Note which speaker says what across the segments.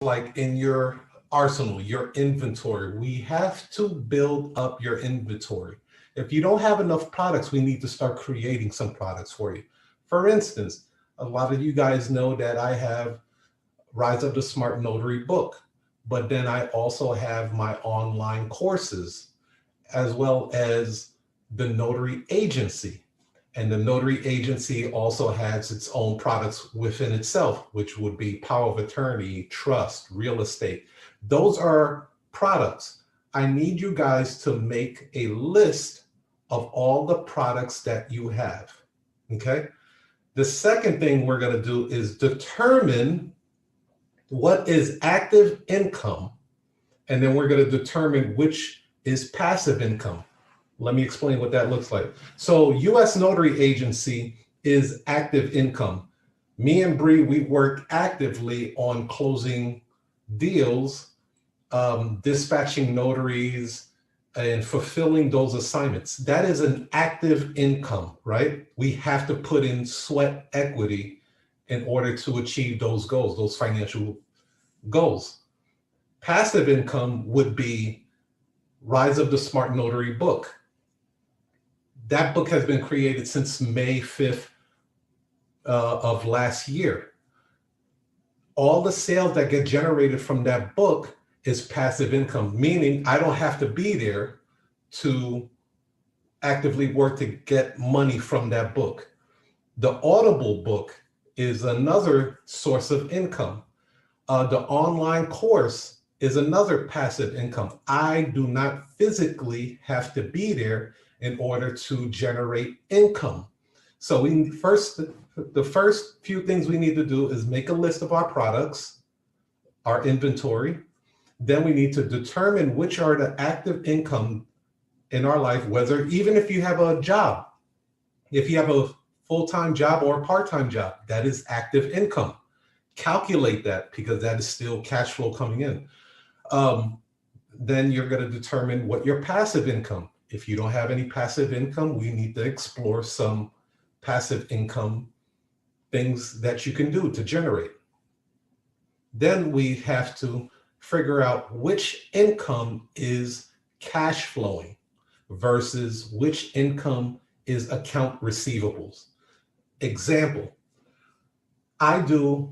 Speaker 1: like in your arsenal, your inventory. We have to build up your inventory. If you don't have enough products, we need to start creating some products for you. For instance, a lot of you guys know that I have Rise of the Smart Notary book, but then I also have my online courses, as well as the Notary Agency. And the Notary Agency also has its own products within itself, which would be power of attorney, trust, real estate. Those are products. I need you guys to make a list of all the products that you have, okay? The second thing we're gonna do is determine what is active income, and then we're gonna determine which is passive income. Let me explain what that looks like. So U.S. Notary Agency is active income. Me and Bree, we work actively on closing deals, dispatching notaries, and fulfilling those assignments. That is an active income, right? We have to put in sweat equity in order to achieve those goals, those financial goals. Passive income would be Rise of the Smart Notary book. That book has been created since May 5th of last year. All the sales that get generated from that book is passive income, meaning I don't have to be there to actively work to get money from that book. The Audible book is another source of income. The online course is another passive income. I do not physically have to be there in order to generate income. So the first few things we need to do is make a list of our products, our inventory. Then we need to determine which are the active income in our life, whether even if you have a job, if you have a full-time job or a part-time job, that is active income. Calculate that because that is still cash flow coming in. Then you're going to determine what your passive income. If you don't have any passive income, we need to explore some passive income things that you can do to generate. Then we have to figure out which income is cash flowing versus which income is account receivables. Example, I do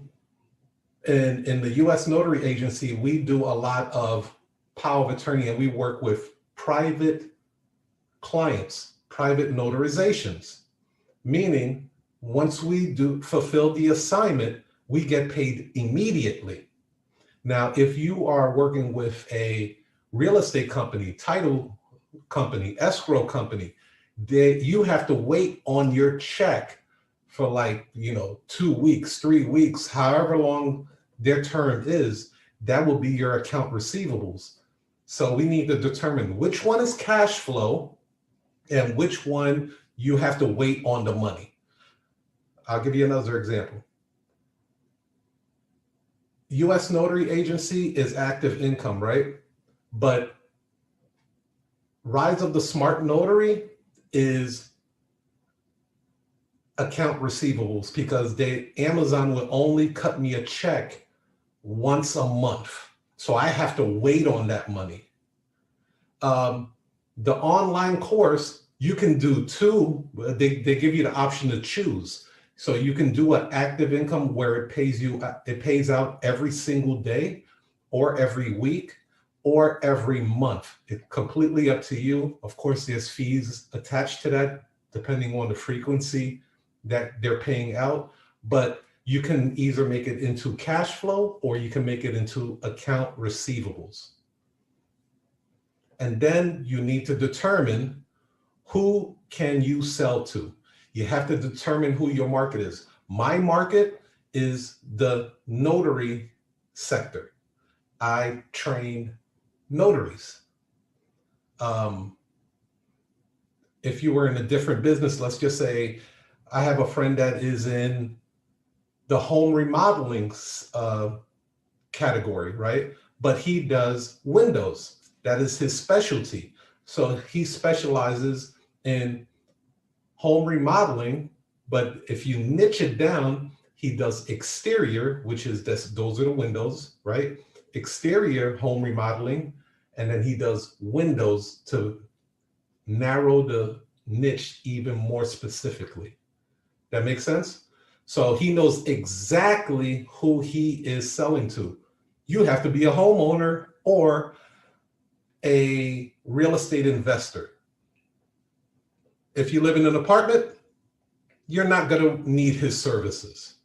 Speaker 1: in the U.S. Notary Agency, we do a lot of power of attorney, and we work with private clients, private notarizations, meaning once we do fulfill the assignment, we get paid immediately. Now, if you are working with a real estate company, title company, escrow company, you have to wait on your check for 2 weeks, 3 weeks, however long their term is, that will be your account receivables. So we need to determine which one is cash flow and which one you have to wait on the money. I'll give you another example. U.S. Notary Agency is active income, right? But Rise of the Smart Notary is account receivables because Amazon will only cut me a check once a month. So I have to wait on that money. The online course, you can do two. They give you the option to choose. So you can do an active income where it pays out every single day or every week or every month. It's completely up to you. Of course, there's fees attached to that depending on the frequency that they're paying out, but you can either make it into cash flow or you can make it into account receivables. And then you need to determine who can you sell to. You have to determine who your market is. My market is the notary sector. I train notaries. If you were in a different business, let's just say I have a friend that is in the home remodeling category, right? But he does windows. That is his specialty. So he specializes in home remodeling, but if you niche it down, He does exterior, which is this, those are the windows, right? Exterior home remodeling. And then he does windows to narrow the niche even more specifically. That makes sense? So he knows exactly who he is selling to. You have to be a homeowner or a real estate investor. If you live in an apartment, you're not going to need his services.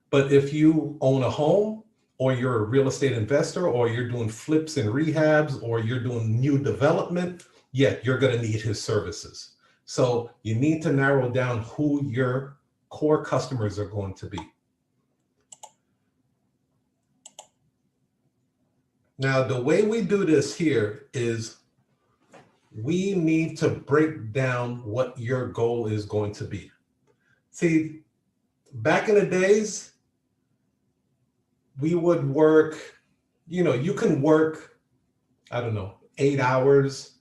Speaker 1: But if you own a home, or you're a real estate investor, or you're doing flips and rehabs, or you're doing new development, yeah, you're going to need his services. So you need to narrow down who your core customers are going to be. Now, the way we do this here is we need to break down what your goal is going to be. See, back in the days, we would work, you can work, 8 hours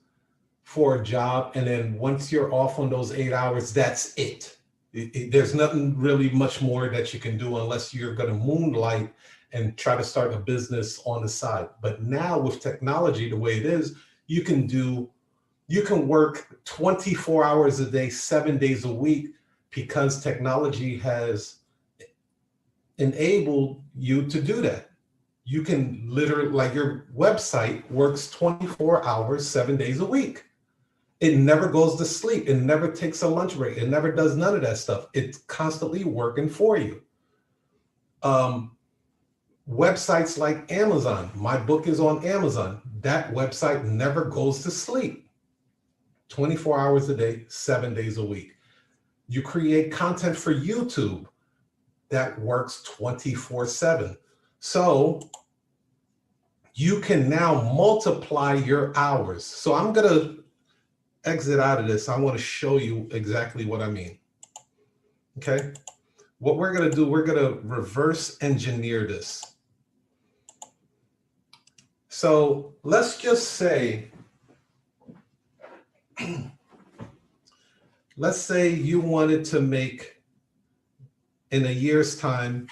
Speaker 1: for a job. And then once you're off on those 8 hours, that's it. There's nothing really much more that you can do unless you're going to moonlight and try to start a business on the side. But now with technology, the way it is, you can work 24 hours a day, 7 days a week, because technology has enabled you to do that. You can literally, like your website works 24 hours, 7 days a week. It never goes to sleep. It never takes a lunch break. It never does none of that stuff. It's constantly working for you. Websites like Amazon, my book is on Amazon. That website never goes to sleep. 24 hours a day, 7 days a week. You create content for YouTube that works 24/7. So you can now multiply your hours. So I'm going to exit out of this. I want to show you exactly what I mean. Okay. What we're going to do, we're going to reverse engineer this. So let's just say, let's say you wanted to make in a year's time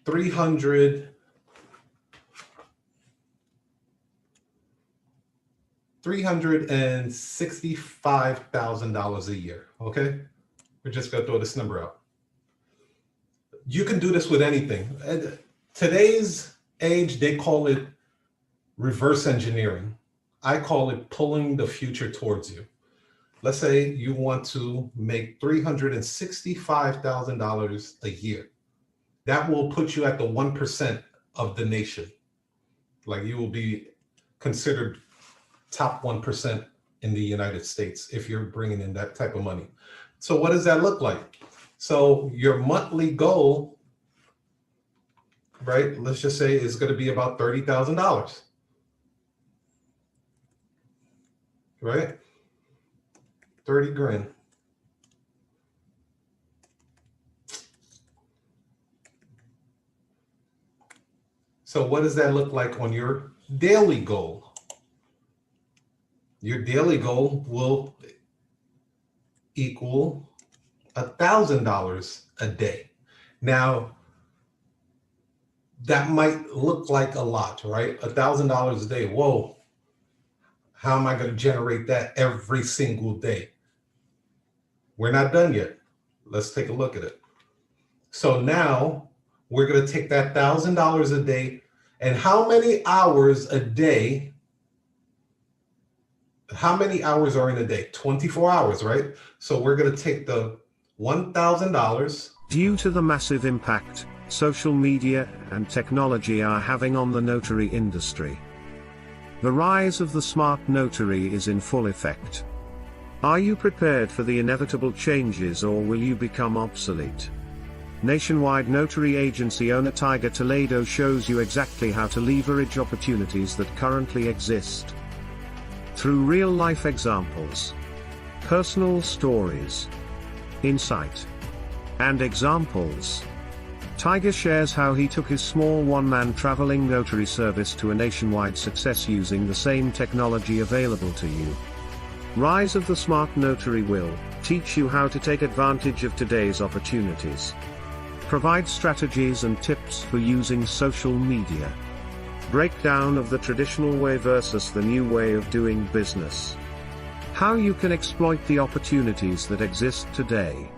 Speaker 1: $365,000 a year. Okay, we're just gonna throw this number out. You can do this with anything. Today's age, they call it reverse engineering. I call it pulling the future towards you. Let's say you want to make $365,000 a year. That will put you at the 1% of the nation. Like you will be considered top 1% in the United States if you're bringing in that type of money. So what does that look like? So your monthly goal, right? Let's just say is going to be about $30,000. Right? 30 grand. So what does that look like on your daily goal? Your daily goal will equal $1,000 a day. Now, that might look like a lot, right? $1,000 a day. Whoa. How am I going to generate that every single day? We're not done yet. Let's take a look at it. So now we're going to take that $1,000 a day, and how many hours a day? How many hours are in a day? 24 hours, right? So we're going to take the $1,000.
Speaker 2: Due to the massive impact social media and technology are having on the notary industry, the rise of the smart notary is in full effect. Are you prepared for the inevitable changes, or will you become obsolete? Nationwide notary agency owner Tiger Toledo shows you exactly how to leverage opportunities that currently exist. Through real-life examples, personal stories, insight, and examples, Tiger shares how he took his small one-man traveling notary service to a nationwide success using the same technology available to you. Rise of the Smart Notary will teach you how to take advantage of today's opportunities. Provide strategies and tips for using social media. Breakdown of the traditional way versus the new way of doing business. How you can exploit the opportunities that exist today.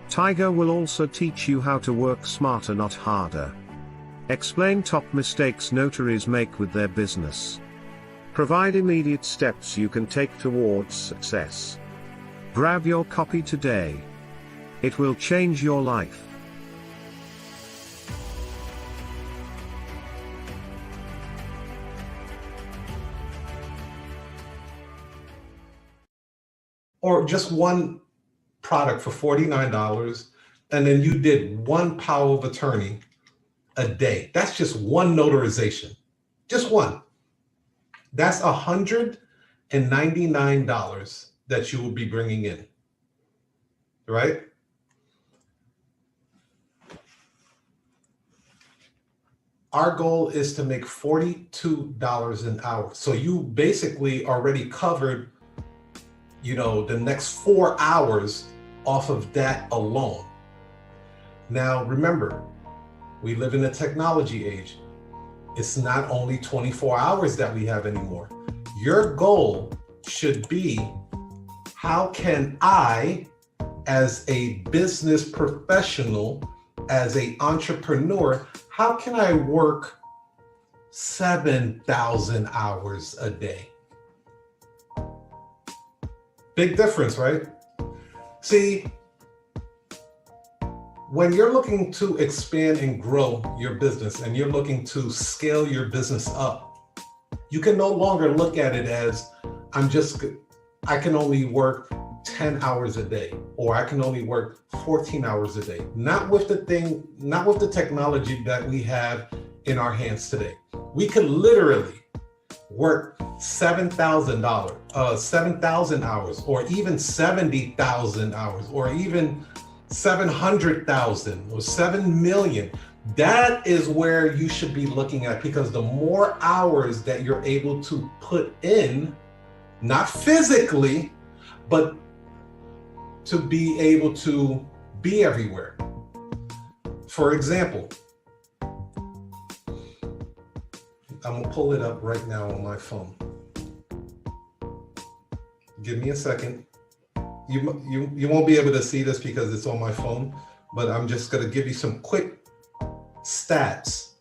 Speaker 2: Tiger will also teach you how to work smarter, not harder. Explain top mistakes notaries make with their business. Provide immediate steps you can take towards success. Grab your copy today. It will change your life.
Speaker 1: Or just one product for $49, and then you did one power of attorney a day. That's just one notarization, just one. That's $199 that you will be bringing in, right? Our goal is to make $42 an hour. So you basically already covered, the next 4 hours off of that alone. Now, remember, we live in a technology age. It's not only 24 hours that we have anymore. Your goal should be, how can I, as a business professional, as an entrepreneur, how can I work 7,000 hours a day? Big difference, right? See, when you're looking to expand and grow your business and you're looking to scale your business up, you can no longer look at it as, I can only work 10 hours a day, or I can only work 14 hours a day. Not with the technology that we have in our hands today. We could literally work 7,000 hours, or even 70,000 hours, or even 700,000 or 7 million. That is where you should be looking at, because the more hours that you're able to put in, not physically, but to be able to be everywhere. For example, I'm gonna pull it up right now on my phone. Give me a second. You won't be able to see this because it's on my phone, but I'm just gonna give you some quick stats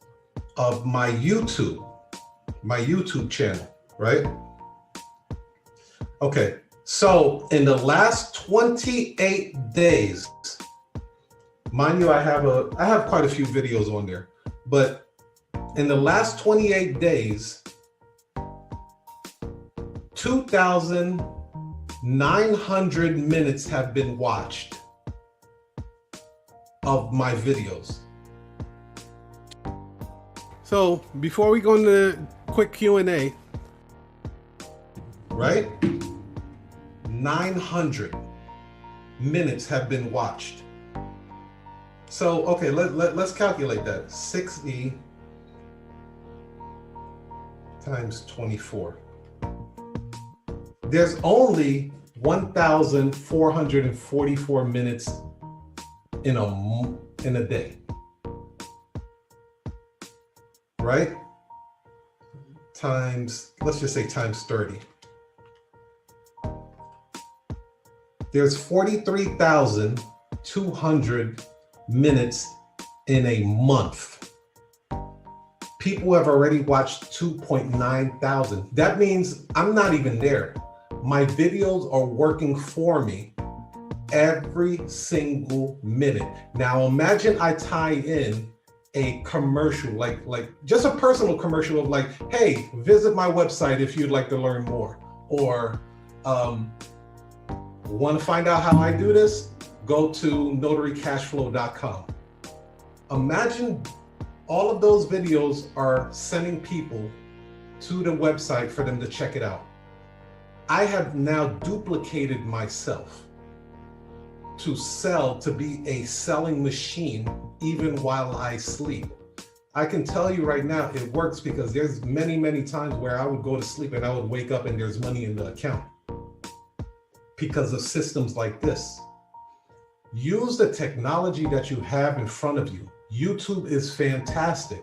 Speaker 1: of my YouTube channel, right? Okay, so in the last 28 days, mind you, I have quite a few videos on there, but in the last 28 days, 2,900 minutes have been watched of my videos. So before we go into quick Q&A, right? 900 minutes have been watched. So, okay, let's calculate that. 60 times 24. There's only 1,444 minutes in a day, right? Let's just say times 30. There's 43,200 minutes in a month. People have already watched 2.9 thousand. That means I'm not even there. My videos are working for me every single minute. Now imagine I tie in a commercial, like just a personal commercial of like, hey, visit my website if you'd like to learn more, or want to find out how I do this? Go to notarycashflow.com. Imagine all of those videos are sending people to the website for them to check it out. I have now duplicated myself to be a selling machine even while I sleep. I can tell you right now, it works, because there's many, many times where I would go to sleep and I would wake up and there's money in the account because of systems like this. Use the technology that you have in front of you. YouTube is fantastic.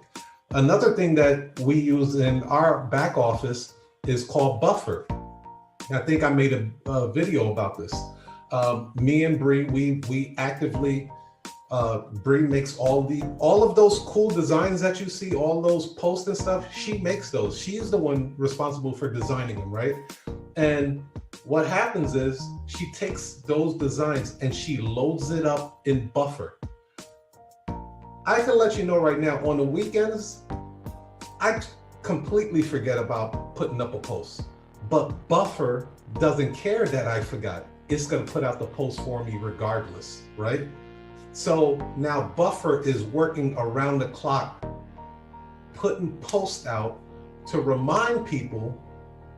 Speaker 1: Another thing that we use in our back office is called Buffer. I think I made a video about this. Me and Bree, we actively, Bree makes all of those cool designs that you see, all those posts and stuff. She makes those. She's the one responsible for designing them, right? And what happens is she takes those designs and she loads it up in Buffer. I can let you know right now, on the weekends, I completely forget about putting up a post. But Buffer doesn't care that I forgot. It's going to put out the post for me regardless, right? So now Buffer is working around the clock, putting posts out to remind people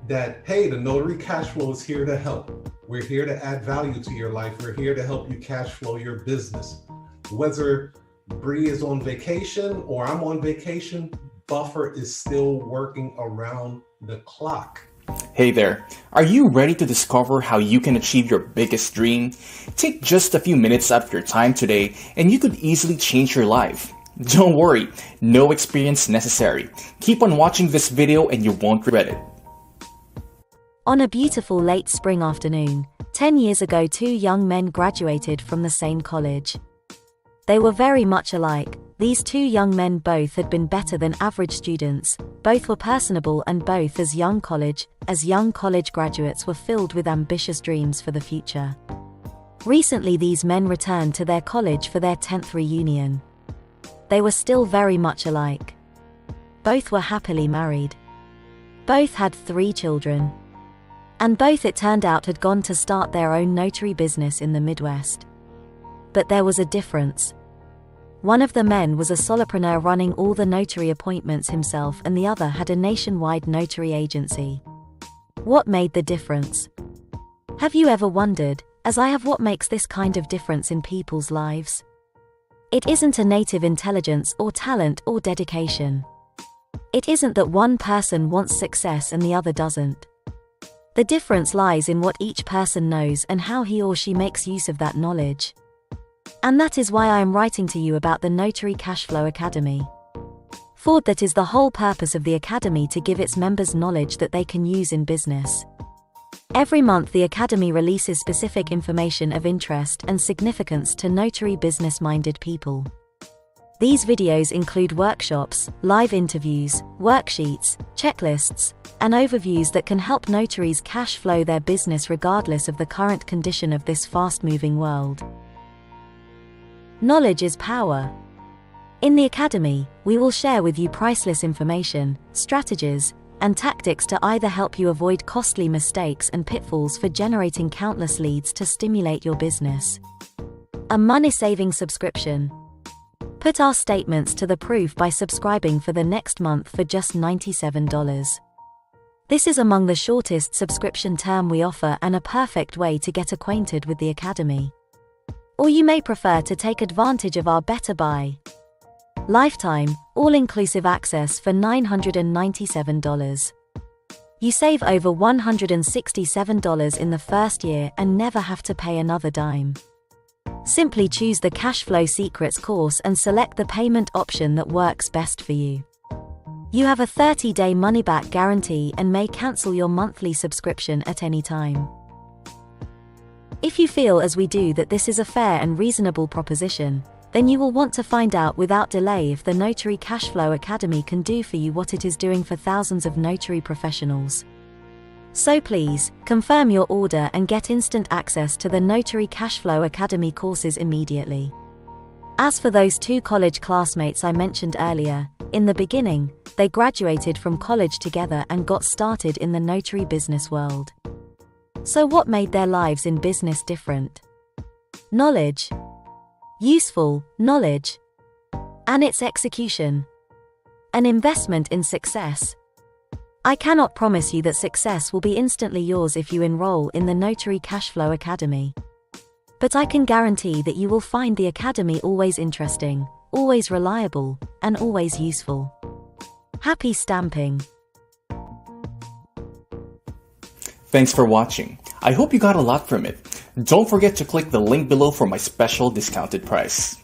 Speaker 1: that, hey, the Notary Cash Flow is here to help. We're here to add value to your life. We're here to help you cash flow your business. Whether Bree is on vacation or I'm on vacation, Buffer is still working around the clock.
Speaker 3: Hey there, are you ready to discover how you can achieve your biggest dream? Take just a few minutes out of your time today and you could easily change your life. Don't worry, no experience necessary. Keep on watching this video and you won't regret it.
Speaker 4: On a beautiful late spring afternoon, 10 years ago, two young men graduated from the same college. They were very much alike. These two young men both had been better than average students, both were personable, and both as young college graduates were filled with ambitious dreams for the future. Recently these men returned to their college for their 10th reunion. They were still very much alike. Both were happily married. Both had 3 children. And both, it turned out, had gone to start their own notary business in the Midwest. But there was a difference. One of the men was a solopreneur running all the notary appointments himself, and the other had a nationwide notary agency. What made the difference? Have you ever wondered, as I have, what makes this kind of difference in people's lives? It isn't a native intelligence or talent or dedication. It isn't that one person wants success and the other doesn't. The difference lies in what each person knows and how he or she makes use of that knowledge. And that is why I am writing to you about the Notary Cashflow Academy. For that is the whole purpose of the Academy, to give its members knowledge that they can use in business. Every month the Academy releases specific information of interest and significance to notary business-minded people. These videos include workshops, live interviews, worksheets, checklists, and overviews that can help notaries cash flow their business regardless of the current condition of this fast-moving world. Knowledge is power. In the Academy, we will share with you priceless information, strategies, and tactics to either help you avoid costly mistakes and pitfalls for generating countless leads to stimulate your business. A money-saving subscription. Put our statements to the proof by subscribing for the next month for just $97. This is among the shortest subscription term we offer and a perfect way to get acquainted with the Academy. Or you may prefer to take advantage of our Better Buy lifetime, all-inclusive access for $997. You save over $167 in the first year and never have to pay another dime. Simply choose the Cashflow Secrets course and select the payment option that works best for you. You have a 30-day money-back guarantee and may cancel your monthly subscription at any time. If you feel as we do that this is a fair and reasonable proposition, then you will want to find out without delay if the Notary Cashflow Academy can do for you what it is doing for thousands of notary professionals. So please, confirm your order and get instant access to the Notary Cashflow Academy courses immediately. As for those 2 college classmates I mentioned earlier, in the beginning, they graduated from college together and got started in the notary business world. So what made their lives in business different? Knowledge. Useful knowledge. And its execution. An investment in success. I cannot promise you that success will be instantly yours if you enroll in the Notary Cashflow Academy. But I can guarantee that you will find the Academy always interesting, always reliable, and always useful. Happy stamping!
Speaker 3: Thanks for watching. I hope you got a lot from it. Don't forget to click the link below for my special discounted price.